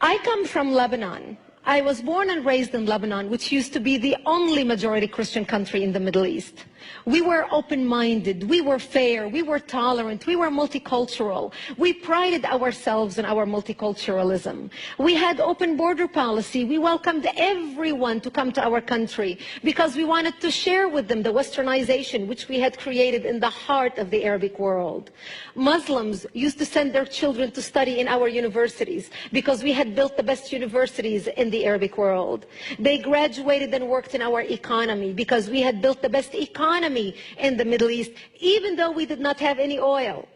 I come from Lebanon. I was born and raised in Lebanon, which used to be the only majority Christian country in the Middle East. We were open-minded, we were fair, we were tolerant, we were multicultural. We prided ourselves in our multiculturalism. We had open border policy. We welcomed everyone to come to our country because we wanted to share with them the westernization which we had created in the heart of the Arabic world. Muslims used to send their children to study in our universities because we had built the best universities in the Arabic world. They graduated and worked in our economy because we had built the best economy in the Middle East, even though we did not have any oil.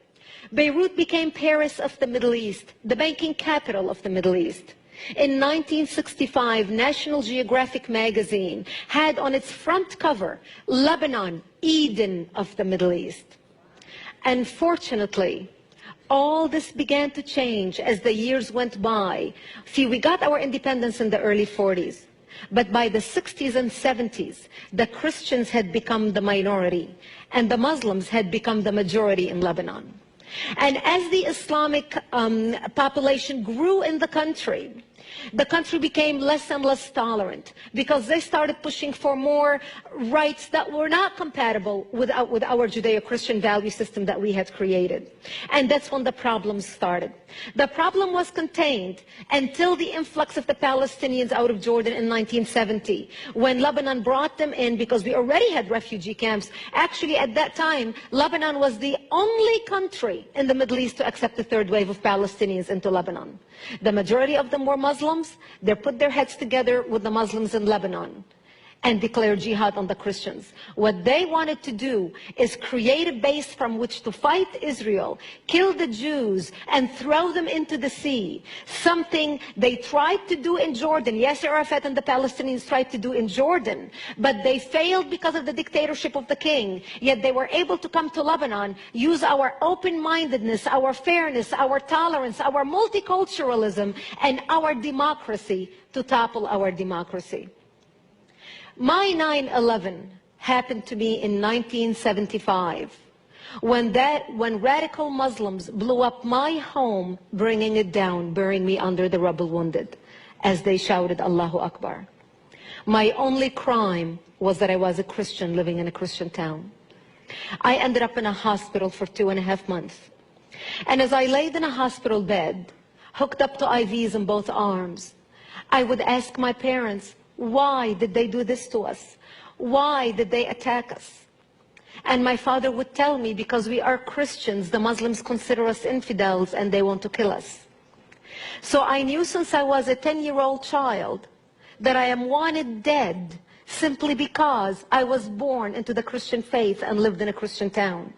Beirut became Paris of the Middle East, the banking capital of the Middle East. In 1965, National Geographic magazine had on its front cover, Lebanon, Eden of the Middle East. Unfortunately, all this began to change as the years went by. See, we got our independence in the early 40s. But by the 60s and 70s, the Christians had become the minority, and the Muslims had become the majority in Lebanon. And as the Islamic population grew in the country became less and less tolerant because they started pushing for more rights that were not compatible with our Judeo-Christian value system that we had created. And that's when the problems started. The problem was contained until the influx of the Palestinians out of Jordan in 1970, when Lebanon brought them in because we already had refugee camps. Actually, at that time, Lebanon was the only country in the Middle East to accept the third wave of Palestinians into Lebanon. The majority of them were Muslims. They put their heads together with the Muslims in Lebanon and declared jihad on the Christians. What they wanted to do is create a base from which to fight Israel, kill the Jews, and throw them into the sea. Something they tried to do in Jordan. Yes, Arafat and the Palestinians tried to do in Jordan, but they failed because of the dictatorship of the king. Yet they were able to come to Lebanon, use our open-mindedness, our fairness, our tolerance, our multiculturalism, and our democracy to topple our democracy. My 9/11 happened to me in 1975 when radical Muslims blew up my home, bringing it down, burying me under the rubble wounded, as they shouted, Allahu Akbar. My only crime was that I was a Christian living in a Christian town. I ended up in a hospital for 2.5 months. And as I laid in a hospital bed, hooked up to IVs in both arms, I would ask my parents, why did they do this to us? Why did they attack us? And my father would tell me, because we are Christians, the Muslims consider us infidels and they want to kill us. So I knew since I was a 10-year-old child that I am wanted dead simply because I was born into the Christian faith and lived in a Christian town.